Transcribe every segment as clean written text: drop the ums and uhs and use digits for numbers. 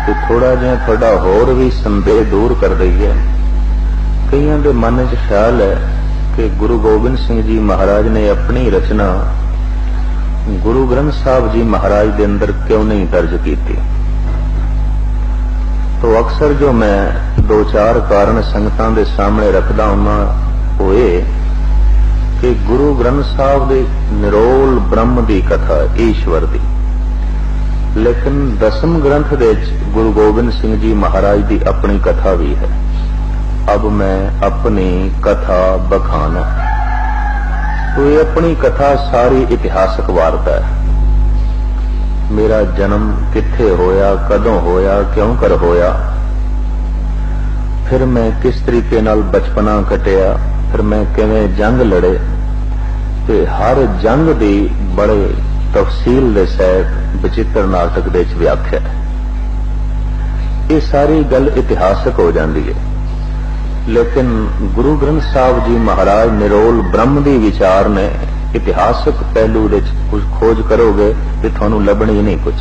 कि थोड़ा जिहा थोड़ा होर भी संदेह दूर कर दईए। कईयां दे मन च ख्याल है कि गुरु गोबिंद सिंह जी महाराज ने अपनी रचना गुरु ग्रंथ साहब जी महाराज के अंदर क्यों नहीं दर्ज की थी। तो अक्सर जो मैं दो चार कारण संगतां दे सामने रखदा हुंदा वो ये कि गुरु ग्रंथ साहब दे निरोल ब्रह्म की कथा ईश्वर की, लेकिन दसम ग्रंथ दे गुरु गोबिंद सिंह जी महाराज की अपनी कथा भी है। अब मैं अपनी कथा बखाना, तो ये अपनी कथा सारी इतिहासक वार्ता है। मेरा जन्म किथे होया, कदों होया, क्यों कर होया, फिर मैं किस तरीके नाल बचपना कटिया, फिर मैं किवें जंग लड़े, ते हर जंग दी बड़े तफसील दे सहित बचित्र नाटक दे च व्याख्या है। ये सारी गल इतिहासक हो जाती है, लेकिन गुरु ग्रंथ साहब जी महाराज निरोल ब्रह्म दी विचार ने इतिहासक पहलू दे कुछ खोज करोगे तो थानू लभणी नहीं कुछ।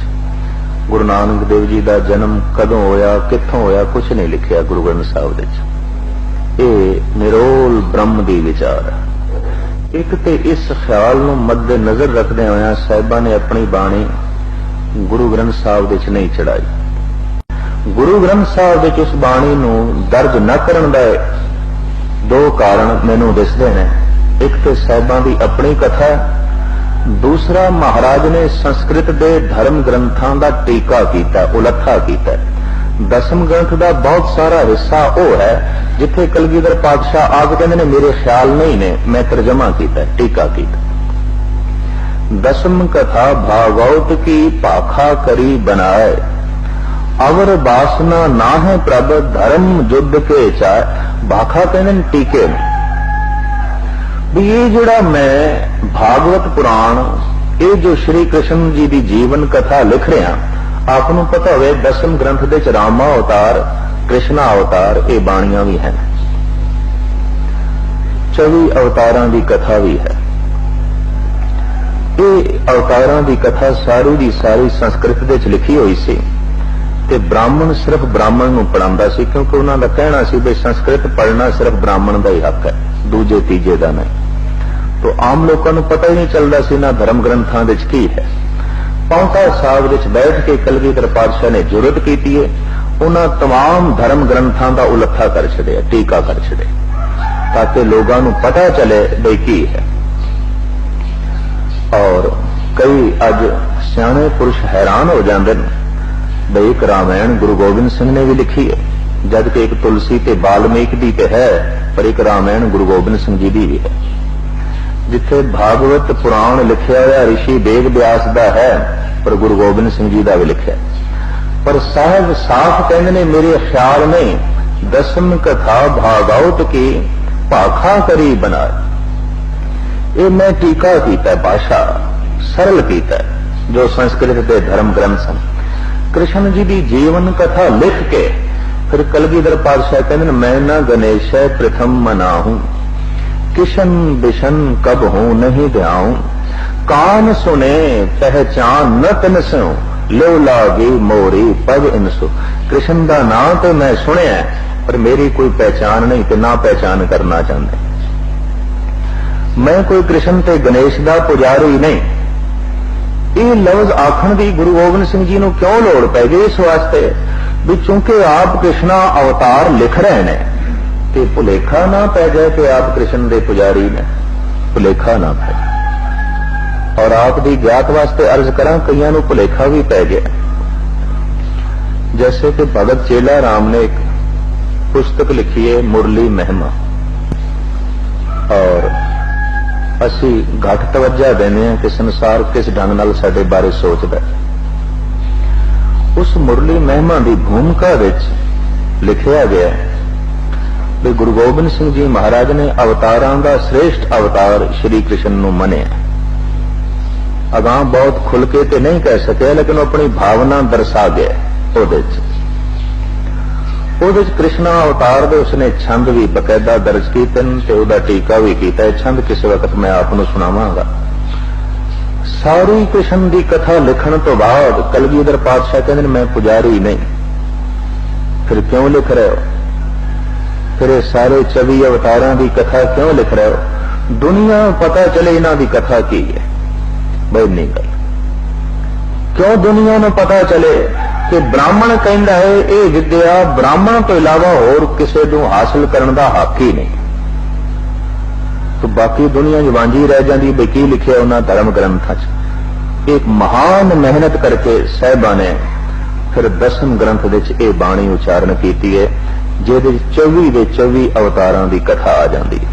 गुरु नानक देव जी का जन्म कदों होया, कित्थों होया, कुछ नहीं लिखिया गुरु ग्रंथ साहब दे। ये निरोल ब्रह्म दी विचार है। एक ते इस ख्याल नू मद्दे नजर रखदे होया साहिबां ने अपनी बाणी गुरु ग्रंथ साहब दे च नहीं चढ़ाई। गुरु ग्रंथ साहब दे च उस बाणी नू दर्ज न करन दा दो कारण मैनू दिसदे ने। एक तो साहिबां दी अपनी कथा, दूसरा महाराज ने संस्कृत दे धर्म ग्रंथां दा टीका कीता, उलथा कीता। दसम ग्रंथ का बहुत सारा हिस्सा वो है जिथे कलगीधर पातशाह आप कहते ने मेरे ख्याल नहीं ने, मैं तर्जमा किया, टीका किया। दसम कथा भागवत की पाखा करी बनाए, अवर बासना ना है प्रभ धर्म युद्ध के चाय। भाखा कहते टीके में भी ये जड़ा मैं भागवत पुराण ये जो श्री कृष्ण जी की जीवन कथा लिख रहा, आपनों पता हो दसम ग्रंथ दे च रामा अवतार, कृष्णा अवतार ये बाणियां भी हैं, 24 अवतारां की कथा भी है। ये अवतारां की कथा सारी की सारी संस्कृत दे च लिखी हुई सी ते ब्राह्मण सिर्फ ब्राह्मण नूं पढ़ांदा सी, क्योंकि उन्हां दा कहना सी भी संस्कृत पढ़ना सिर्फ ब्राह्मण का ही हक है, दूजे तीजे का नहीं। तो आम लोगों को पता ही नहीं चलता सी ना धर्म ग्रंथां दे च की है। पाउंटा साहब विच बैठ के कलगीधर पातशाह ने जुरत की है, उन्हां तमाम धर्म ग्रंथां का उलथा कर छड़िया, टीका कर छड़े, ताकि लोगों को पता चले बई की है। और कई अज सियाणे पुरुष हैरान हो जाते हैं बई एक रामायण गुरु गोबिंद सिंह ने भी लिखी है, जबकि एक तुलसी ते वाल्मीकि दी ते है, पर एक रामायण गुरु गोबिंद सिंह जी की भी है। जिथे भागवत पुराण लिखा हुआ ऋषि वेद व्यास का है, पर गुरु गोबिंद सिंह जी का भी लिखा। पर साहब साफ कहते ने मेरे ख्याल में दसम कथा भागवत की पाखा करी बना। ये मैं टीका कीता, भाषा सरल कीता, जो संस्कृत के धर्म ग्रंथ सन। कृष्ण जी की जीवन कथा लिख के फिर कलगीधर पातशाह कहते मैं न गणेश प्रथम मनाहूं, किशन बिशन कब हूं नहीं ध्याऊं, कान सुने पहचान न तिनसो, लो लागी मोरी पग इनसो। कृष्ण का नाम तो मैं सुनिया पर मेरी कोई पहचान नहीं, तो ना पहचान करना चाहते। मैं कोई कृष्ण ते गणेश का पुजारी नहीं। ये लफ्ज आखण की गुरु गोबिंद सिंह जी को क्यों लोड़ पै गई? इस वास्ते भी चूंकि आप कृष्णा अवतार लिख रहे हैं तो भुलेखा ना पै जाए कि आप कृष्ण के पुजारी ने, भुलेखा ना पै। और आप दी ज्ञात वास्ते अर्ज करा, कईयां नूं भुलेखा भी पै गया। जैसे कि भगत चेला राम ने एक पुस्तक लिखी है मुरली महिमा, और असी घट तवज्जा देने हैं कि संसार किस ढंग नाल साडे बारे सोचदा। उस मुरली महिमा की भूमिका विच लिखिया गया भी गुरु गोबिंद सिंह जी महाराज ने अवतारां दा श्रेष्ठ अवतार श्री कृष्ण नूं मनिया। अगां बहुत खुल के ते नहीं कह सके, लेकिन अपनी भावना दर्शा गया। ਉਹਦੇ कृष्णा अवतार दे उसने छंद भी बकायदा दर्ज कीते ते ਉਹਦਾ टीका भी कीता है। छंद किस वक्त मैं आपनूं सुणावांगा। सारी कृष्ण की कथा लिखण तो बाद कलगीधर पातशाह कहंदे मैं पुजारी नहीं, फिर क्यों लिख रहे हो? फिर ये सारे 24 अवतारां की कथा क्यों लिख रहे हो? दुनिया पता चले इन्हां दी कथा की है। बई नहीं गल क्यों दुनिया में पता चले कि ब्राह्मण कहता है ये विद्या ब्राह्मण तो इलावा होर किसी को हासिल करने का हक ही नहीं, तो बाकी दुनिया वांझी रह जाती बई की लिखे उन्होंने धर्म ग्रंथों च। एक महान मेहनत करके साहिबा ने फिर 10वें ग्रंथ विच ये बाणी उच्चारण की है, जिहदे 24 दे 24 अवतारां की कथा आ जाती है।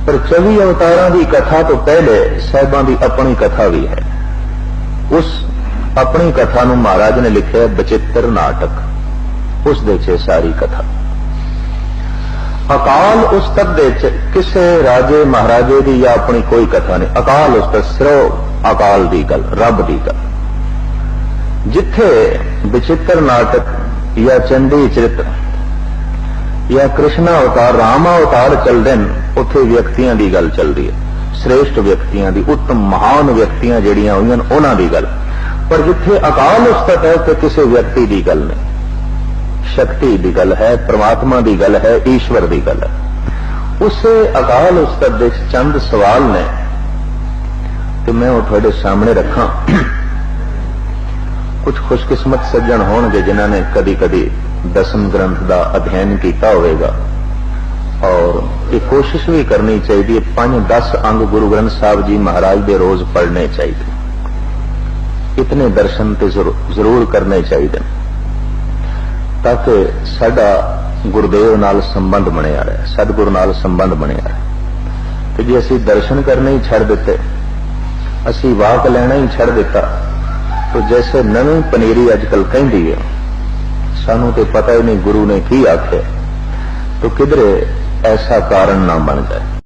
पर 24 अवतारां की कथा तो पहले साहिबां की अपनी कथा भी है। उस अपनी कथा नूं महाराज ने लिखिया बचित्र नाटक, उस दे च सारी कथा। अकाल उस्तत दे च किसे राजे महाराजे की या अपनी कोई कथा नहीं। अकाल उस्तत सिर्फ अकाल की गल, रब की गल। जिथे बचित्र नाटक या चंडी चरित्र या कृष्णा अवतार रामा अवतार चलते हैं, उत्थे व्यक्तियों की गल चलती है, श्रेष्ठ व्यक्तियों की, उत्तम महान व्यक्तियां जड़ियां हुई उन्हां दी गल। पर जिथे अकाल उस्तत है तो किसी व्यक्ति की गल नहीं, शक्ति की गल है, परमात्मा की गल है, ईश्वर की गल है। उस अकाल उस्तत दे चंद सवाल ने कि मैं वो थोड़े सामने रखा। कुछ खुशकिस्मत सज्जन होंगे जिन्होंने कदी कदी 10वें ग्रंथ का अध्ययन किया होगा, और ये कोशिश भी करनी चाहिए 5-10 अंग गुरु ग्रंथ साहब जी महाराज के रोज पढ़ने चाहिए। इतने दर्शन तो जरूर करने चाहिए ताकि साडा गुरुदेव नाल संबंध बनिया रहे, सतगुरु नाल संबंध बनिया रहे। तो जे असी दर्शन करने ही छड़ दिते, असी वाक लेना ही छड़ दिता, तो जैसे नवीं पनीरी अजकल कहती है सानू तो पता ही नहीं गुरु ने की आख्या, तो किधरे ऐसा कारण ना बन जाए।